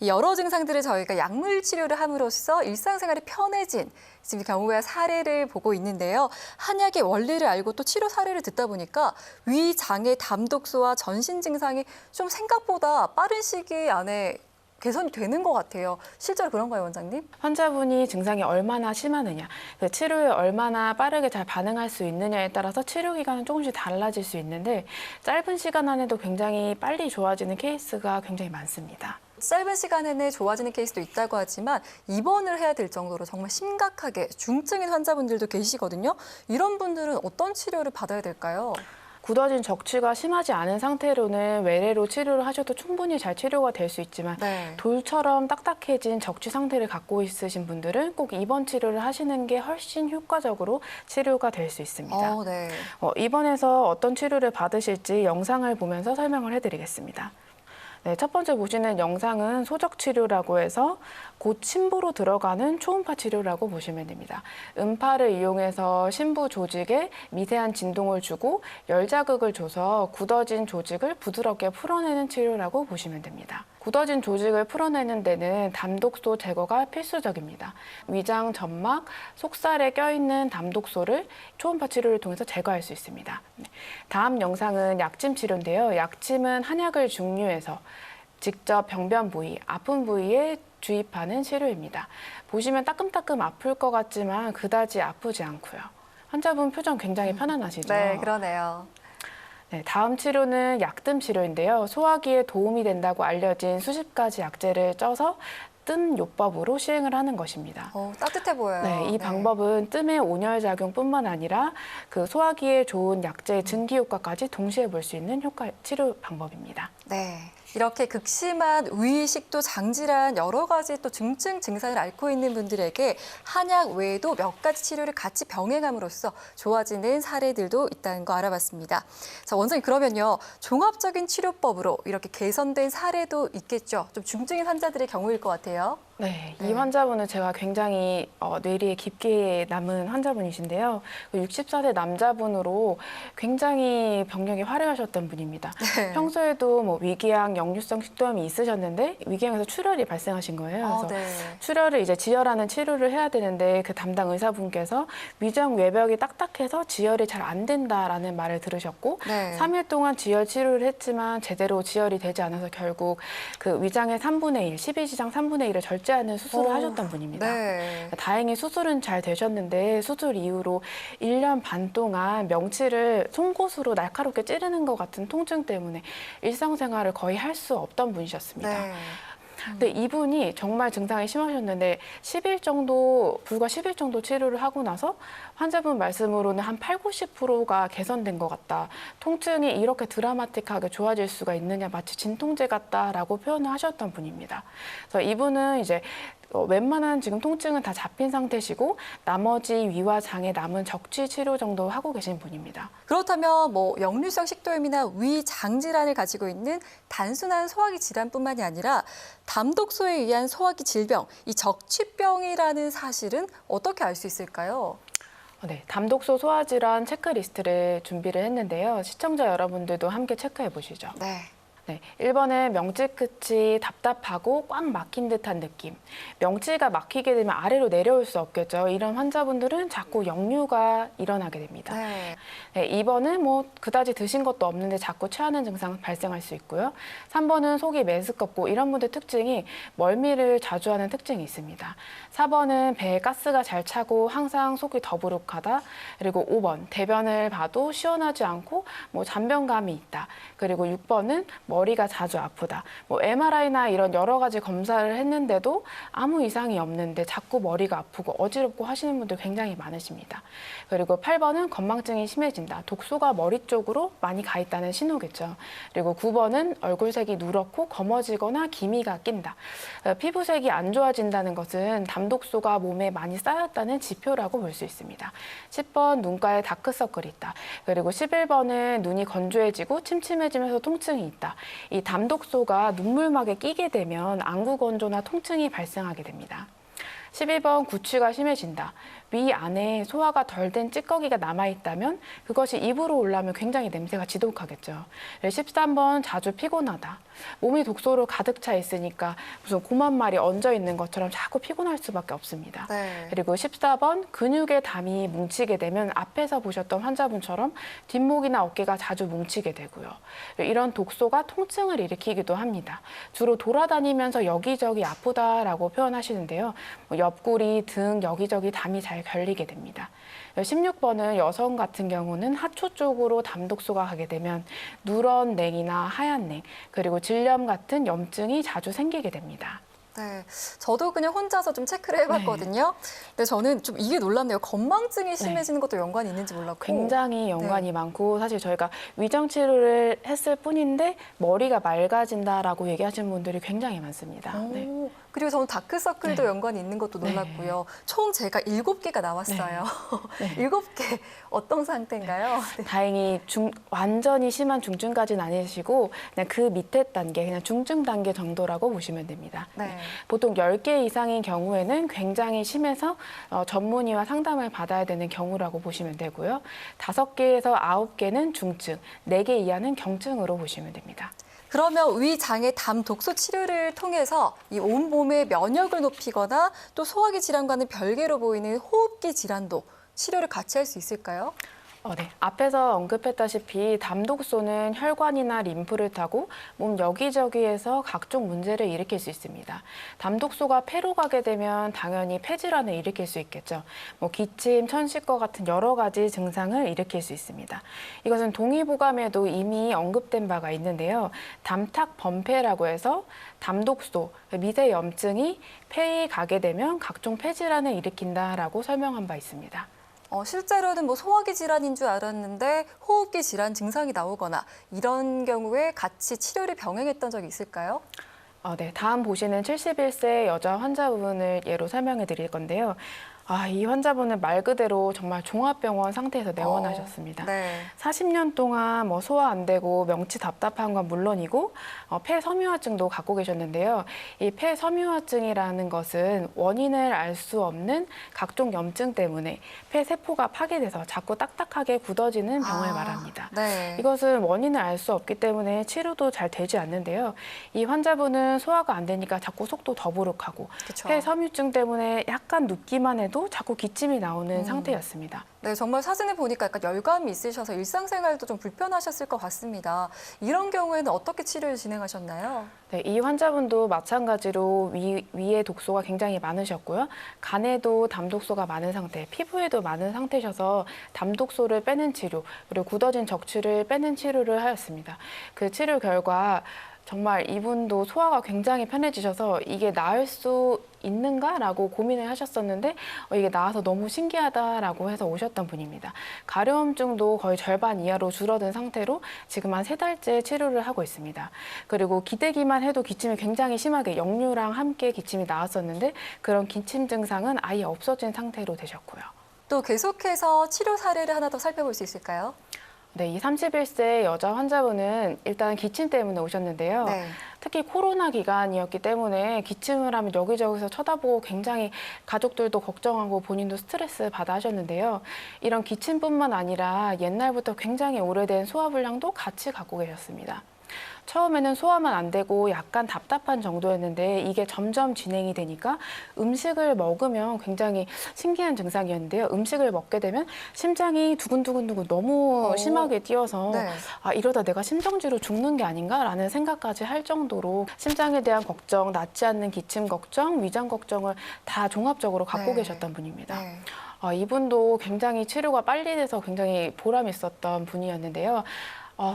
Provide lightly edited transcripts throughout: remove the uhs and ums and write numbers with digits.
여러 증상들을 저희가 약물 치료를 함으로써 일상생활이 편해진 지금 경우와 사례를 보고 있는데요. 한약의 원리를 알고 또 치료 사례를 듣다 보니까 위장의 담독소와 전신 증상이 좀 생각보다 빠른 시기 안에 개선이 되는 것 같아요. 실제로 그런가요, 원장님? 환자분이 증상이 얼마나 심하느냐, 그 치료에 얼마나 빠르게 잘 반응할 수 있느냐에 따라서 치료 기간은 조금씩 달라질 수 있는데 짧은 시간 안에도 굉장히 빨리 좋아지는 케이스가 굉장히 많습니다. 짧은 시간 내내 좋아지는 케이스도 있다고 하지만 입원을 해야 될 정도로 정말 심각하게 중증인 환자분들도 계시거든요. 이런 분들은 어떤 치료를 받아야 될까요? 굳어진 적취가 심하지 않은 상태로는 외래로 치료를 하셔도 충분히 잘 치료가 될 수 있지만 돌처럼 딱딱해진 적취 상태를 갖고 있으신 분들은 꼭 입원 치료를 하시는 게 훨씬 효과적으로 치료가 될 수 있습니다. 입원해서 어떤 치료를 받으실지 영상을 보면서 설명을 해드리겠습니다. 네, 첫 번째 보시는 영상은 소적 치료라고 해서 곧 심부로 들어가는 초음파 치료라고 보시면 됩니다. 음파를 이용해서 심부 조직에 미세한 진동을 주고 열 자극을 줘서 굳어진 조직을 부드럽게 풀어내는 치료라고 보시면 됩니다. 굳어진 조직을 풀어내는 데는 담독소 제거가 필수적입니다. 위장 점막, 속살에 껴있는 담독소를 초음파 치료를 통해서 제거할 수 있습니다. 다음 영상은 약침 치료인데요. 약침은 한약을 중류해서 직접 병변 부위, 아픈 부위에 주입하는 치료입니다. 보시면 따끔따끔 아플 것 같지만 그다지 아프지 않고요. 환자분 표정 굉장히 편안하시죠? 네, 그러네요. 네, 다음 치료는 약뜸 치료인데요. 소화기에 도움이 된다고 알려진 수십 가지 약재를 쪄서 뜸 요법으로 시행을 하는 것입니다. 따뜻해 보여요. 네, 이 방법은 뜸의 온열 작용뿐만 아니라 그 소화기에 좋은 약재의 증기 효과까지 동시에 볼 수 있는 치료 방법입니다. 네. 이렇게 극심한 위, 식도, 장질환 여러 가지 또 중증 증상을 앓고 있는 분들에게 한약 외에도 몇 가지 치료를 같이 병행함으로써 좋아지는 사례들도 있다는 거 알아봤습니다. 자, 원장님 그러면요. 종합적인 치료법으로 이렇게 개선된 사례도 있겠죠. 좀 중증인 환자들의 경우일 것 같아요. 네, 이 환자분은 제가 굉장히 뇌리에 깊게 남은 환자분이신데요. 64세 남자분으로 굉장히 병력이 화려하셨던 분입니다. 평소에도 뭐 위궤양, 역류성 식도염이 있으셨는데 위궤양에서 출혈이 발생하신 거예요. 그래서 출혈을 이제 지혈하는 치료를 해야 되는데 그 담당 의사분께서 위장 외벽이 딱딱해서 지혈이 잘 안 된다라는 말을 들으셨고 3일 동안 지혈 치료를 했지만 제대로 지혈이 되지 않아서 결국 그 위장의 3분의 1, 12지장 3분의 1을 절제하는 수술을 하셨던 분입니다. 다행히 수술은 잘 되셨는데 수술 이후로 1년 반 동안 명치를 송곳으로 날카롭게 찌르는 것 같은 통증 때문에 일상생활을 거의 할 수 없던 분이셨습니다. 근데 이분이 정말 증상이 심하셨는데 불과 10일 정도 치료를 하고 나서 환자분 말씀으로는 한 80~90%가 개선된 것 같다. 통증이 이렇게 드라마틱하게 좋아질 수가 있느냐, 마치 진통제 같다라고 표현을 하셨던 분입니다. 그래서 이분은 이제 웬만한 지금 통증은 다 잡힌 상태시고 나머지 위와 장에 남은 적취 치료 정도 하고 계신 분입니다. 그렇다면 뭐 역류성 식도염이나 위 장질환을 가지고 있는 단순한 소화기 질환뿐만이 아니라 담독소에 의한 소화기 질병, 이 적취병이라는 사실은 어떻게 알 수 있을까요? 네, 담독소 소화질환 체크리스트를 준비를 했는데요. 시청자 여러분들도 함께 체크해 보시죠. 네, 1번은 명치 끝이 답답하고 꽉 막힌 듯한 느낌. 명치가 막히게 되면 아래로 내려올 수 없겠죠. 이런 환자분들은 자꾸 역류가 일어나게 됩니다. 네, 2번은 뭐 그다지 드신 것도 없는데 자꾸 체하는 증상 발생할 수 있고요. 3번은 속이 메스껍고 이런 분들 특징이 멀미를 자주 하는 특징이 있습니다. 4번은 배에 가스가 잘 차고 항상 속이 더부룩하다. 그리고 5번, 대변을 봐도 시원하지 않고 뭐 잔변감이 있다. 그리고 6번은 머리가 자주 아프다. 뭐 MRI나 이런 여러 가지 검사를 했는데도 아무 이상이 없는데 자꾸 머리가 아프고 어지럽고 하시는 분들 굉장히 많으십니다. 그리고 8번은 건망증이 심해진다. 독소가 머리 쪽으로 많이 가 있다는 신호겠죠. 그리고 9번은 얼굴색이 누렇고 검어지거나 기미가 낀다. 피부색이 안 좋아진다는 것은 담독소가 몸에 많이 쌓였다는 지표라고 볼 수 있습니다. 10번 눈가에 다크서클이 있다. 그리고 11번은 눈이 건조해지고 침침해지면서 통증이 있다. 이 담독소가 눈물막에 끼게 되면 안구 건조나 통증이 발생하게 됩니다. 12번 구취가 심해진다. 위 안에 소화가 덜 된 찌꺼기가 남아있다면 그것이 입으로 올라오면 굉장히 냄새가 지독하겠죠. 13번 자주 피곤하다. 몸이 독소로 가득 차 있으니까 무슨 곰 한 마리 얹어 있는 것처럼 자꾸 피곤할 수밖에 없습니다. 네. 그리고 14번 근육의 담이 뭉치게 되면 앞에서 보셨던 환자분처럼 뒷목이나 어깨가 자주 뭉치게 되고요. 이런 독소가 통증을 일으키기도 합니다. 주로 돌아다니면서 여기저기 아프다라고 표현하시는데요. 옆구리, 등 여기저기 담이 잘 결리게 됩니다. 16번은 여성 같은 경우는 하초 쪽으로 담독소가 가게 되면 누런 냉이나 하얀 냉, 그리고 질염 같은 염증이 자주 생기게 됩니다. 네, 저도 그냥 혼자서 좀 체크를 해봤거든요. 근데 저는 좀 이게 놀랍네요. 건망증이 심해지는 것도 연관이 있는지 몰랐고. 굉장히 연관이 많고 사실 저희가 위장 치료를 했을 뿐인데 머리가 맑아진다라고 얘기하시는 분들이 굉장히 많습니다. 네. 그리고 저는 다크서클도 연관이 있는 것도 놀랐고요. 총 제가 7개가 나왔어요. 네. 7개 어떤 상태인가요? 네. 다행히 완전히 심한 중증까지는 아니시고 그냥 그 밑에 단계, 그냥 중증 단계 정도라고 보시면 됩니다. 네. 보통 10개 이상인 경우에는 굉장히 심해서 전문의와 상담을 받아야 되는 경우라고 보시면 되고요. 5개에서 9개는 중증, 4개 이하는 경증으로 보시면 됩니다. 그러면 위장의 담 독소 치료를 통해서 이 온몸의 면역을 높이거나 또 소화기 질환과는 별개로 보이는 호흡기 질환도 치료를 같이 할 수 있을까요? 네. 앞에서 언급했다시피 담독소는 혈관이나 림프를 타고 몸 여기저기에서 각종 문제를 일으킬 수 있습니다. 담독소가 폐로 가게 되면 당연히 폐질환을 일으킬 수 있겠죠. 기침, 천식과 같은 여러 가지 증상을 일으킬 수 있습니다. 이것은 동의보감에도 이미 언급된 바가 있는데요. 담탁 범폐라고 해서 담독소, 미세 염증이 폐에 가게 되면 각종 폐질환을 일으킨다라고 설명한 바 있습니다. 실제로는 소화기 질환인 줄 알았는데 호흡기 질환 증상이 나오거나 이런 경우에 같이 치료를 병행했던 적이 있을까요? 네. 다음 보시는 71세 여자 환자분을 예로 설명해 드릴 건데요. 이 환자분은 말 그대로 정말 종합병원 상태에서 내원하셨습니다. 네. 40년 동안 소화 안 되고 명치 답답한 건 물론이고 폐섬유화증도 갖고 계셨는데요. 이 폐섬유화증이라는 것은 원인을 알 수 없는 각종 염증 때문에 폐세포가 파괴돼서 자꾸 딱딱하게 굳어지는 병을 말합니다. 네. 이것은 원인을 알 수 없기 때문에 치료도 잘 되지 않는데요. 이 환자분은 소화가 안 되니까 자꾸 속도 더부룩하고 그쵸. 폐섬유증 때문에 약간 눕기만 해도 자꾸 기침이 나오는 상태였습니다. 네, 정말 사진을 보니까 약간 열감이 있으셔서 일상생활도 좀 불편하셨을 것 같습니다. 이런 경우에는 어떻게 치료를 진행하셨나요? 네, 이 환자분도 마찬가지로 위에 독소가 굉장히 많으셨고요. 간에도 담독소가 많은 상태, 피부에도 많은 상태셔서 담독소를 빼는 치료, 그리고 굳어진 적취를 빼는 치료를 하였습니다. 그 치료 결과 정말 이분도 소화가 굉장히 편해지셔서 이게 나을 수 있는가라고 고민을 하셨었는데 이게 나아서 너무 신기하다라고 해서 오셨던 분입니다. 가려움증도 거의 절반 이하로 줄어든 상태로 지금 한 3달째 치료를 하고 있습니다. 그리고 기대기만 해도 기침이 굉장히 심하게 역류랑 함께 기침이 나왔었는데 그런 기침 증상은 아예 없어진 상태로 되셨고요. 또 계속해서 치료 사례를 하나 더 살펴볼 수 있을까요? 네, 이 31세 여자 환자분은 일단 기침 때문에 오셨는데요. 네. 특히 코로나 기간이었기 때문에 기침을 하면 여기저기서 쳐다보고 굉장히 가족들도 걱정하고 본인도 스트레스 받아 하셨는데요. 이런 기침뿐만 아니라 옛날부터 굉장히 오래된 소화불량도 같이 갖고 계셨습니다. 처음에는 소화만 안 되고 약간 답답한 정도였는데 이게 점점 진행이 되니까 음식을 먹으면 굉장히 신기한 증상이었는데요. 음식을 먹게 되면 심장이 두근두근두근 너무 심하게 뛰어서 네. 이러다 내가 심정지로 죽는 게 아닌가라는 생각까지 할 정도로 심장에 대한 걱정, 낫지 않는 기침 걱정, 위장 걱정을 다 종합적으로 갖고 네. 계셨던 분입니다. 네. 이분도 굉장히 치료가 빨리 돼서 굉장히 보람 있었던 분이었는데요.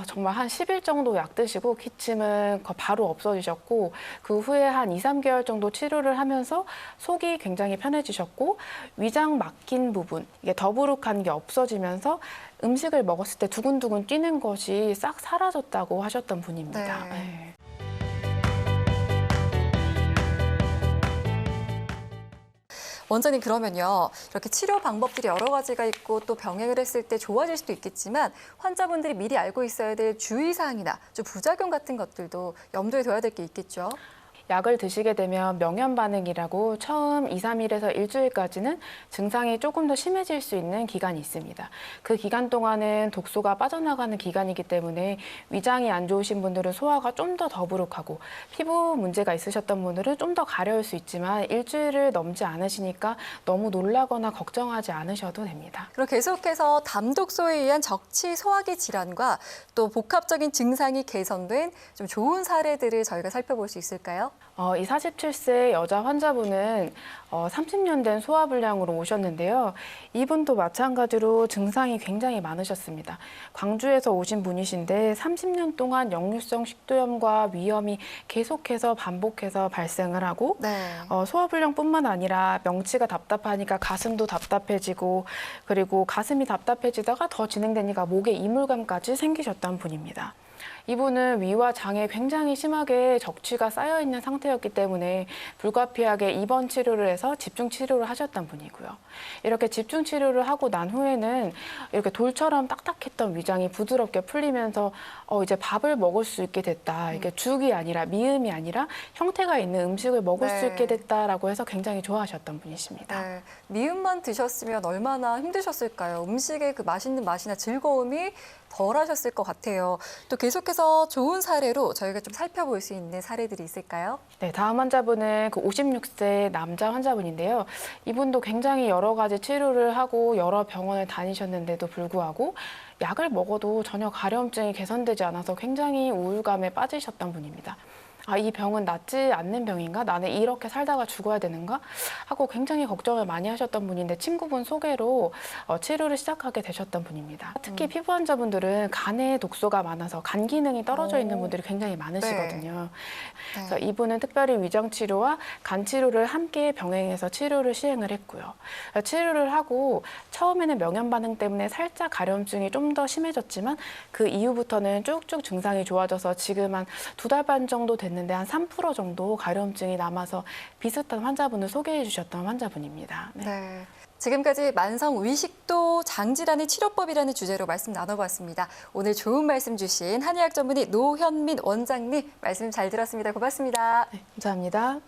정말 한 10일 정도 약 드시고 기침은 바로 없어지셨고 그 후에 한 2, 3개월 정도 치료를 하면서 속이 굉장히 편해지셨고 위장 막힌 부분, 이게 더부룩한 게 없어지면서 음식을 먹었을 때 두근두근 뛰는 것이 싹 사라졌다고 하셨던 분입니다. 네. 네. 원장님 그러면요. 이렇게 치료 방법들이 여러 가지가 있고 또 병행을 했을 때 좋아질 수도 있겠지만 환자분들이 미리 알고 있어야 될 주의사항이나 좀 부작용 같은 것들도 염두에 둬야 될 게 있겠죠. 약을 드시게 되면 명현 반응이라고 처음 2, 3일에서 일주일까지는 증상이 조금 더 심해질 수 있는 기간이 있습니다. 그 기간 동안은 독소가 빠져나가는 기간이기 때문에 위장이 안 좋으신 분들은 소화가 좀 더 더부룩하고 피부 문제가 있으셨던 분들은 좀 더 가려울 수 있지만 일주일을 넘지 않으시니까 너무 놀라거나 걱정하지 않으셔도 됩니다. 그럼 계속해서 담독소에 의한 적치 소화기 질환과 또 복합적인 증상이 개선된 좀 좋은 사례들을 저희가 살펴볼 수 있을까요? 이 47세 여자 환자분은 30년 된 소화불량으로 오셨는데요. 이분도 마찬가지로 증상이 굉장히 많으셨습니다. 광주에서 오신 분이신데 30년 동안 역류성 식도염과 위염이 계속해서 반복해서 발생을 하고 소화불량뿐만 아니라 명치가 답답하니까 가슴도 답답해지고 그리고 가슴이 답답해지다가 더 진행되니까 목에 이물감까지 생기셨던 분입니다. 이분은 위와 장에 굉장히 심하게 적취가 쌓여 있는 상태였기 때문에 불가피하게 입원 치료를 해서 집중 치료를 하셨던 분이고요. 이렇게 집중 치료를 하고 난 후에는 이렇게 돌처럼 딱딱했던 위장이 부드럽게 풀리면서 이제 밥을 먹을 수 있게 됐다. 이게 죽이 아니라 미음이 아니라 형태가 있는 음식을 먹을 수 있게 됐다라고 해서 굉장히 좋아하셨던 분이십니다. 네. 미음만 드셨으면 얼마나 힘드셨을까요? 음식의 그 맛있는 맛이나 즐거움이 덜 하셨을 것 같아요. 또 계속해서 좋은 사례로 저희가 좀 살펴볼 수 있는 사례들이 있을까요? 네, 다음 환자분은 그 56세 남자 환자분인데요. 이분도 굉장히 여러 가지 치료를 하고 여러 병원을 다니셨는데도 불구하고 약을 먹어도 전혀 가려움증이 개선되지 않아서 굉장히 우울감에 빠지셨던 분입니다. 이 병은 낫지 않는 병인가? 나는 이렇게 살다가 죽어야 되는가? 하고 굉장히 걱정을 많이 하셨던 분인데 친구분 소개로 치료를 시작하게 되셨던 분입니다. 특히 피부 환자분들은 간에 독소가 많아서 간 기능이 떨어져 있는 분들이 굉장히 많으시거든요. 그래서 이분은 특별히 위장 치료와 간 치료를 함께 병행해서 치료를 시행을 했고요. 치료를 하고 처음에는 명현 반응 때문에 살짝 가려움증이 좀 더 심해졌지만 그 이후부터는 쭉쭉 증상이 좋아져서 지금 한 2달 반 정도 됐는데 한 3% 정도 가려움증이 남아서 비슷한 환자분을 소개해 주셨던 환자분입니다. 네. 지금까지 만성 위식도 장질환의 치료법이라는 주제로 말씀 나눠봤습니다. 오늘 좋은 말씀 주신 한의학 전문의 노현민 원장님 말씀 잘 들었습니다. 고맙습니다. 네, 감사합니다.